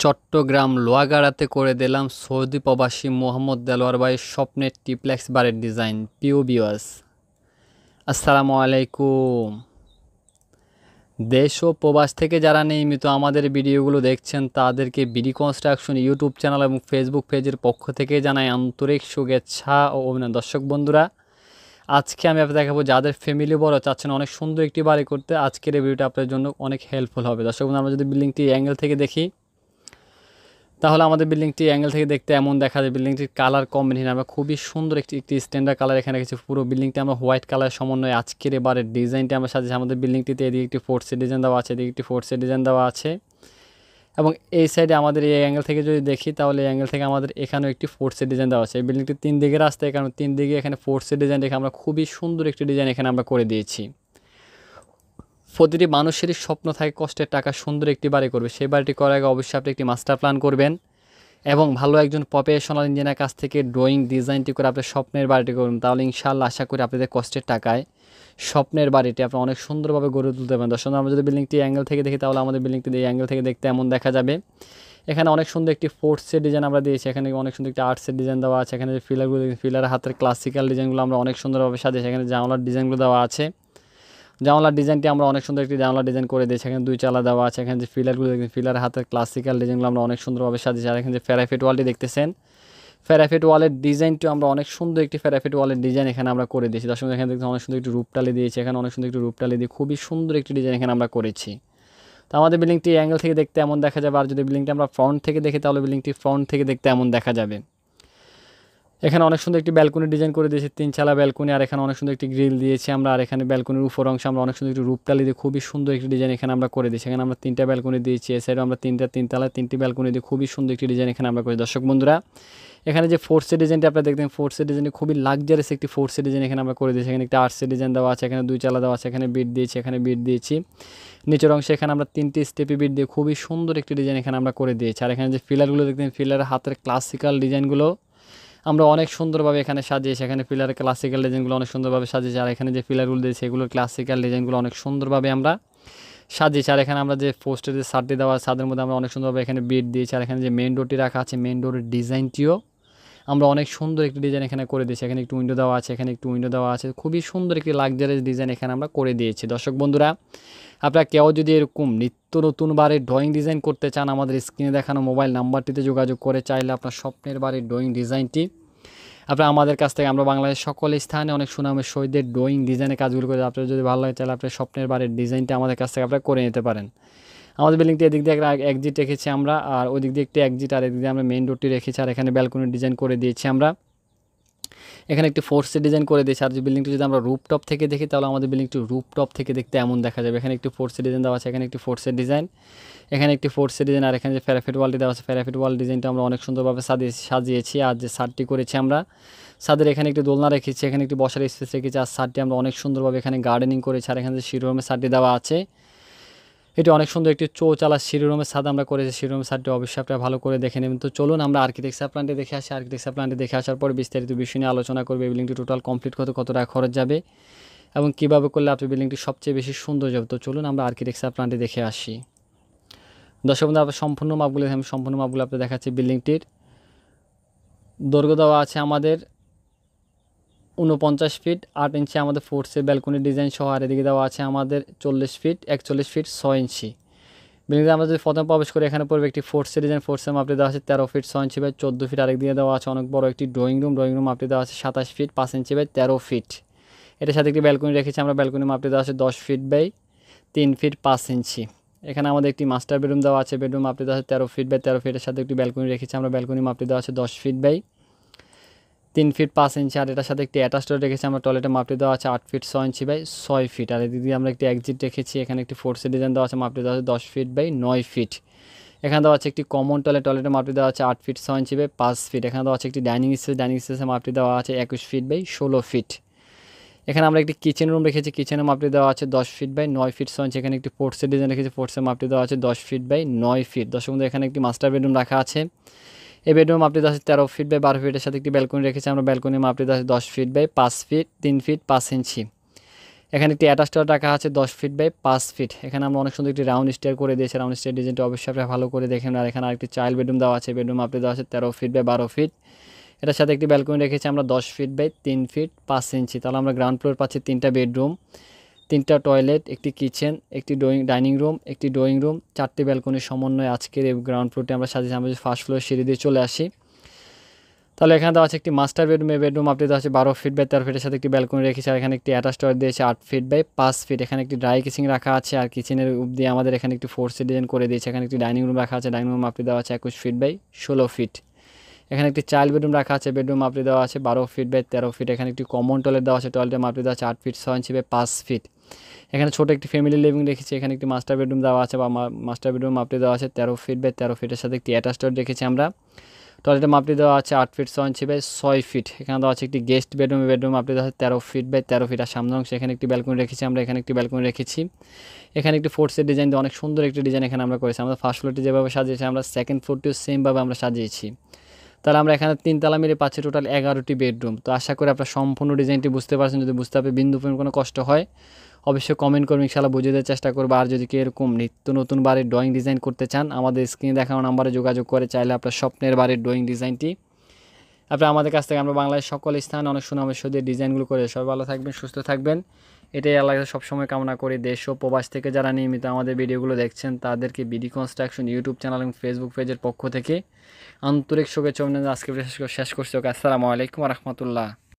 চট্টগ্রাম লোহাগাড়াতে করে দিলাম সৌদি প্রবাসী মোহাম্মদ দেলোয়ার ভাইয়ের স্বপ্নের ট্রিপ্লেক্স বাড়ির ডিজাইন। প্রিয় ভিউয়ার্স, আসসালামু আলাইকুম। দেশ ও প্রবাস থেকে যারা নিয়মিত আমাদের ভিডিওগুলো দেখছেন তাদেরকে বিডি কনস্ট্রাকশন ইউটিউব চ্যানেল এবং ফেসবুক পেজের পক্ষ থেকে জানাই আন্তরিক শুভেচ্ছা ও অভিনন্দন। দর্শক বন্ধুরা, আজকে আমি আপনাদের দেখাবো যাদের ফ্যামিলি বড় চাচ্ছেন অনেক সুন্দর একটি বাড়ি করতে, আজকের এই ভিডিওটা আপনার জন্য অনেক হেল্পফুল হবে। দর্শক বন্ধু, আমরা যদি বিল্ডিংটি অ্যাঙ্গেল থেকে দেখি তাহলে আমাদের বিল্ডিংটি অ্যাঙ্গেল থেকে দেখতে এমন দেখা যায়। বিল্ডিংটির কালার কম্বিনেশন আমরা খুবই সুন্দর একটি স্ট্যান্ডার্ড কালার এখানে রেখেছি। পুরো বিল্ডিংটি আমরা হোয়াইট কালার সমন্বয়ে আজকের এবারে ডিজাইনটি আমরা সাজিয়েছি। আমাদের বিল্ডিংটিতে এদিকে একটি ফোর্সের ডিজাইন দেওয়া আছে, এদিকে একটি ফোর্সের ডিজাইন দেওয়া আছে, এবং এই সাইডে আমাদের এই অ্যাঙ্গেল থেকে যদি দেখি তাহলে এই অ্যাঙ্গেল থেকে আমাদের এখানেও একটি ফোর্সের ডিজাইন দেওয়া আছে। এই বিল্ডিংটি 3 দিকে রাস্তা, এখানে 3 দিকে এখানে ফোর্সের ডিজাইন রেখে আমরা খুবই সুন্দর একটি ডিজাইন এখানে আমরা করে দিয়েছি। প্রতিটি মানুষেরই স্বপ্ন থাকে কষ্টের টাকা সুন্দর একটি বাড়ি করবে। সেই বাড়িটি করার আগে অবশ্যই আপনি একটি মাস্টার প্ল্যান করবেন এবং ভালো একজন প্রফেশনাল ইঞ্জিনিয়ারের কাছ থেকে ড্রয়িং ডিজাইনটি করে আপনার স্বপ্নের বাড়িটি করুন। তাহলে ইনশাআল্লাহ আশা করি আপনাদের কষ্টের টাকায় স্বপ্নের বাড়িটি আপনি অনেক সুন্দরভাবে গড়ে তুলতে পারেন। দর্শক, আমরা যদি বিল্ডিংটি অ্যাঙ্গেল থেকে দেখি তাহলে আমাদের বিল্ডিংটি এই অ্যাঙ্গেল থেকে দেখতে এমন দেখা যাবে। এখানে অনেক সুন্দর একটি ফোর্সের ডিজাইন আমরা দিয়েছি, এখানে অনেক সুন্দর একটি আর্টসের ডিজাইন দেওয়া আছে। এখানে যে ফিলারগুলো, ফিলারের হাতের ক্লাসিক্যাল ডিজাইনগুলো আমরা অনেক সুন্দরভাবে সাজিয়েছি। এখানে জানলার ডিজাইনগুলো দেওয়া আছে, জানলার ডিজাইনটি আমরা অনেক সুন্দর একটি জানলার ডিজাইন করে দিয়েছি। এখানে 2 চালা দেওয়া আছে। এখানে যে ফিলারগুলো দেখবেন, ফিলারের হাতের ক্লাসিক্যাল ডিজাইনগুলো আমরা অনেক সুন্দরভাবে সাজিয়েছি। আর এখানে যে প্যারাফিট ওয়ালটি দেখতেছেন, প্যারাফিট ওয়ালের ডিজাইনটিও আমরা অনেক সুন্দর একটি প্যারাফিট ওয়ালের ডিজাইন এখানে আমরা করে দিয়েছি। দর্শক, এখানে দেখতে অনেক সুন্দর একটি রূপটালি দিয়েছি, এখানে অনেক সুন্দর একটি রূপটালি দিয়ে খুবই সুন্দর একটি ডিজাইন এখানে আমরা করেছি। তো আমাদের বিল্ডিংটি অ্যাঙ্গেল থেকে দেখতে এমন দেখা যাবে। আর যদি বিল্ডিংটি আমরা ফ্রন্ট থেকে দেখি তাহলে বিল্ডিংটি ফ্রন্ট থেকে দেখতে এমন দেখা যাবে। এখানে অনেক সুন্দর একটি ব্যালকনি ডিজাইন করে দিয়েছি, 3 চালা ব্যালকনি। আর এখানে অনেক সুন্দর একটি গ্রিল দিয়েছি আমরা। আর এখানে ব্যালকনির উপর অংশে আমরা অনেক সুন্দর একটি রূপটালি দিয়ে খুবই সুন্দর একটি ডিজাইন এখানে আমরা করে দিয়েছি। এখানে আমরা 3টা ব্যালকনি দিয়েছি, এ সাইডে আমরা 3 তালা 3টি ব্যালকনি দিয়ে খুবই সুন্দর একটি ডিজাইন এখানে আমরা করেছি। দর্শক বন্ধুরা, এখানে যে ফোর্সের ডিজাইনটি আপনারা দেখবেন, ফোর্সের ডিজাইনটি খুবই লাক্সারিয়াস একটি ফোর্সের ডিজাইন এখানে আমরা করে দিয়েছি। এখানে একটা আর্টসের ডিজাইন দেওয়া আছে, এখানে 2 চালা দেওয়া আছে, এখানে বিট দিয়েছি, এখানে বিট দিয়েছি। নিচের অংশে এখানে আমরা 3টি স্টেপি বিট দিয়ে খুবই সুন্দর একটি ডিজাইন এখানে আমরা করে দিয়েছি। আর এখানে যে ফিলারগুলো দেখবেন, ফিলারের হাতের ক্লাসিক্যাল ডিজাইনগুলো আমরা অনেক সুন্দরভাবে এখানে সাজিয়েছি। এখানে পিলারের ক্লাসিক্যাল ডিজাইনগুলো অনেক সুন্দরভাবে সাজিয়েছি। আর এখানে যে পিলারগুলো দিয়েছি এগুলোর ক্লাসিক্যাল ডিজাইনগুলো অনেক সুন্দরভাবে আমরা সাজিয়েছি। আর এখানে আমরা যে পোস্টের যে ছাদটি দেওয়া, ছাদের মধ্যে আমরা অনেক সুন্দরভাবে এখানে বিট দিয়েছি। আর এখানে যে মেন ডোরটি রাখা আছে, মেন ডোরের ডিজাইনটিও আমরা অনেক সুন্দর একটি ডিজাইন এখানে করে দিয়েছি। এখানে একটু উইন্ডো দেওয়া আছে, এখানে একটু উইন্ডো দেওয়া আছে, খুবই সুন্দর একটি লাক্সারিয়াস ডিজাইন এখানে আমরা করে দিয়েছি। দর্শক বন্ধুরা, আপনারা কেউ যদি এরকম নিত্য নতুন বাড়ির ড্রয়িং ডিজাইন করতে চান, আমাদের স্ক্রিনে দেখানো মোবাইল নাম্বারটিতে যোগাযোগ করে চাইলে আপনার স্বপ্নের বাড়ির ড্রয়িং ডিজাইনটি আপনারা আমাদের কাছ থেকে, আমরা বাংলাদেশের সকল স্থানে অনেক সুনামের সহিত ড্রয়িং ডিজাইনের কাজগুলো করে, আপনার যদি ভালো লাগে তাহলে আপনার স্বপ্নের বাড়ির ডিজাইনটা আমাদের কাছ থেকে আপনারা করে নিতে পারেন। আমাদের বিল্ডিংটি এদিক দিয়ে একটা এক্সিট রেখেছি আমরা, আর ওই দিক দিয়ে একটি এক্সিট, আর এদিক দিয়ে আমরা মেন ডোরটি রেখেছি। আর এখানে ব্যালকনির ডিজাইন করে দিয়েছি আমরা, এখানে একটি ফোর্সের ডিজাইন করে দিয়েছি। আর যে বিল্ডিংটি যদি আমরা রুপটপ থেকে দেখি তাহলে আমাদের বিল্ডিংটি রুপটপ থেকে দেখতে এমন দেখা যাবে। এখানে একটি ফোর্সের ডিজাইন দেওয়া আছে, এখানে একটি ফোর্সের ডিজাইন, এখানে একটি ফোর্সের ডিজাইন। আর এখানে যে প্যারাফিট ওয়ালটি দেওয়া আছে, প্যারাফিট ওয়াল ডিজাইনটা আমরা অনেক সুন্দরভাবে সাজিয়েছি। আর যে ছাদটি করেছি আমরা, ছাদের এখানে একটি দোলনা রেখেছি, এখানে একটি বসার স্পেস রেখেছি। আর ছাদটি আমরা অনেক সুন্দরভাবে এখানে গার্ডেনিং করেছি। আর এখানে যে শিরোরুমের ছাদটি দেওয়া আছে, এটি অনেক সুন্দর একটি চৌচালা শিরোরুমের ছাদ আমরা করেছি। শিরোরুমের ছাদটি অবশ্যই আপনারা ভালো করে দেখে নেবেন। তো চলুন আমরা আর্কিটেকচার প্ল্যানটি দেখে আসি। আর্কিটেকচার প্ল্যানটি দেখে আসার পর বিস্তারিত বিষয় নিয়ে আলোচনা করবে। বিল্ডিংটি টোটাল কমপ্লিট করতে কত টাকা খরচ যাবে এবং কীভাবে করলে আপনার বিল্ডিংটি সবচেয়ে বেশি সুন্দর যাবে। তো চলুন আমরা আর্কিটেকচার প্ল্যানটি দেখে আসি। দর্শক বন্ধু, আপনার সম্পূর্ণ মাপগুলো আপনার দেখাচ্ছি। বিল্ডিংটির দৈর্ঘ্য দেওয়া আছে আমাদের 49 ফিট 8 ইঞ্চি আমাদের ফোর্সের ব্যালকনি ডিজাইন সহ। আর এদিকে দেওয়া আছে আমাদের 41 ফিট 6 ইঞ্চি। বিল্ডিংয়ে আমরা যদি প্রথমে প্রবেশ করি, এখানে পড়বে একটি ফোর্সের ডিজাইন। ফোর্সের মাপটি দেওয়া আছে 13 ফিট 6 ইঞ্চি বাই 14 ফিট। আরেক দিকে দেওয়া আছে অনেক বড় একটি ড্রয়িং রুম মাপটি দেওয়া আছে 27 ফিট 5 ইঞ্চি বাই 13 ফিট। এটার সাথে একটি ব্যালকনি রেখেছি আমরা, ব্যালকনি মাপটি দেওয়া আছে 10 ফিট বাই 3 ফিট 5 ইঞ্চি। এখানে আমাদের একটি মাস্টার বেডরুম দেওয়া আছে, বেডরুম মাপটি দেওয়া আছে 13 ফিট বাই 13 ফিটের সাথে একটি ব্যালকনি রেখেছি আমরা, ব্যালকনি মাপটি দেওয়া আছে 10 ফিট বাই 3 ফিট 5 ইঞ্চি। আর এটার সাথে একটি অ্যাটাচ টয়লেট রেখেছি আমরা, টয়লেটের মাপটি দেওয়া আছে 8 ফিট 6 ইঞ্চি বাই 6 ফিট। আর এদিকে আমরা একটি এক্সিট রেখেছি, এখানে একটি ফোর্সের ডিজাইন দেওয়া আছে, মাপটি দেওয়া আছে 10 ফিট বাই 9 ফিট। এখানে দেওয়া আছে একটি কমন টয়লেট, টয়লেটের মাপটি দেওয়া আছে 8 ফিট 6 ইঞ্চি বাই 5 ফিট। এখানে দেওয়া আছে একটি ডাইনিং স্পেসের মাপটি দেওয়া আছে 21 ফিট বাই 16 ফিট। এখানে আমরা একটি কিচেন রুম রেখেছি, কিচেনের মাপটি দেওয়া আছে 10 ফিট বাই 9 ফিট 6 ইঞ্চি। এখানে একটি ফোর্সের ডিজাইন রেখেছি, ফোর্সের মাপটি দেওয়া আছে 10 ফিট বাই 9 ফিট। দর্শক বন্ধু, এখানে একটি মাস্টার বেডরুম রাখা আছে, এই বেডরুম মাপটি দেওয়া আছে 13 ফিট বাই 12 ফিটের সাথে একটি ব্যালকনি রেখেছি আমরা, ব্যালকনির মাপটি দেওয়া আছে 10 ফিট বাই 5 ফিট 3 ফিট 5 ইঞ্চি। এখানে একটি অ্যাটাচ টয়লেট রাখা আছে 10 ফিট বাই 5 ফিট। এখানে আমরা অনেক সুন্দর একটি রাউন্ড স্টেয়ার করে দিয়েছি, রাউন্ড স্টেয়ার ডিজাইনটা অবশ্যই আপনারা ভালো করে দেখেন। আর এখানে আরেকটি চাইল্ড বেডরুম দেওয়া আছে, বেডরুম আপনি দেওয়া আছে 13 ফিট বাই 12 ফিট। এটার সাথে একটি ব্যালকনি রেখেছি আমরা 10 ফিট বাই 3 ফিট 5 ইঞ্চি। তাহলে আমরা গ্রাউন্ড ফ্লোর পাচ্ছি 3টা বেডরুম, 3টা টয়লেট, একটি কিচেন, একটি ডাইনিং রুম, একটি ড্রয়িং রুম, 4টি ব্যালকনির সমন্বয়ে আজকের এই গ্রাউন্ড ফ্লোরটি আমরা সাজিয়েছি। আমরা যদি ফার্স্ট ফ্লোর সিঁড়ি দিয়ে চলে আসি, তাহলে এখানে দেওয়া আছে একটি মাস্টার বেডরুম। এই বেডরুম আপনি দেওয়া আছে 12 ফিট বাই 13 ফিটের সাথে একটি ব্যালকনি রেখেছি। আর এখানে একটি অ্যাটাচ টয়লেট দিয়েছে 8 ফিট বাই 5 ফিট। এখানে একটি ড্রাই কিচিং রাখা আছে, আর কিচেনের উপর আমাদের এখানে একটি ফোর্সের ডিজাইন করে দিয়েছে। এখানে একটি ডাইনিং রুম রাখা আছে, ডাইনিং রুম আপনি দেওয়া আছে 21 ফিট বাই 16 ফিট। এখানে একটি চাইল্ড বেডরুম রাখা আছে, বেডরুম আপনি দেওয়া আছে 12 ফিট বাই 13 ফিট। এখানে একটি কমন টয়লেট দেওয়া আছে, টয়লেটের মাপটি দেওয়া আছে 8 ফিট 6 ইঞ্চি বাই 5 ফিট। এখানে ছোটো একটি ফ্যামিলি লিভিং রেখেছি। এখানে একটি মাস্টার বেডরুম দেওয়া আছে, বা মাস্টার বেডরুম মাপটি দেওয়া আছে 13 ফিট বাই 13 ফিটের সাথে একটি অ্যাটাচ টয়লেট রেখেছি আমরা। টয়লেটের মাপটি দেওয়া আছে 8 ফিট 6 ইঞ্চি বাই 6 ফিট। এখানে দেওয়া আছে একটি গেস্ট বেডরুম, বেডরুম আপনি দেওয়া আছে 13 ফিট বাই 13 ফিট। আর সামনে অংশে এখানে একটি ব্যালকনি রেখেছি আমরা, এখানে একটি ব্যালকনি রেখেছি। এখানে একটি ফোর্সের ডিজাইন দিয়ে অনেক সুন্দর একটি ডিজাইন এখানে আমরা করেছি। আমরা ফার্স্ট ফ্লোরটি যেভাবে সাজিয়েছি, আমরা সেকেন্ড ফ্লোরটিও সেমভাবে আমরা সাজিয়েছি। তাহলে আমরা এখানে 3 তলা মিলে পাচ্ছি টোটাল 11টি বেডরুম। তো আশা করি আপনারা সম্পূর্ণ ডিজাইনটি বুঝতে পারছেন। যদি বুঝতে হবে বিন্দু পরিমাণ কোনো কষ্ট হয় অবশ্যই কমেন্ট করবেন, ইনশাআল্লাহ বুঝিয়ে দেওয়ার চেষ্টা করবো। আর যদি কেউ এরকম নিত্য নতুন বাড়ির ড্রয়িং ডিজাইন করতে চান, আমাদের স্ক্রিনে দেখানো নাম্বারে যোগাযোগ করে চাইলে আপনার স্বপ্নের বাড়ির ড্রয়িং ডিজাইনটি আপনারা আমাদের কাছ থেকে, আমরা বাংলাদেশের সকল স্থানে অনেক সুনামের সাথে ডিজাইনগুলো করে। সবাই ভালো থাকবেন, সুস্থ থাকবেন, এটাই আল্লাহর কাছে সবসময় কামনা করি। দেশ ও প্রবাস থেকে যারা নিয়মিত আমাদের ভিডিওগুলো দেখছেন তাদেরকে বিডি কনস্ট্রাকশন ইউটিউব চ্যানেল এবং ফেসবুক পেজের পক্ষ থেকে আন্তরিক শুভেচ্ছা অভিনন্দন। আজকে শেষ করছি। আসসালামু আলাইকুম ওয়া রাহমাতুল্লাহ।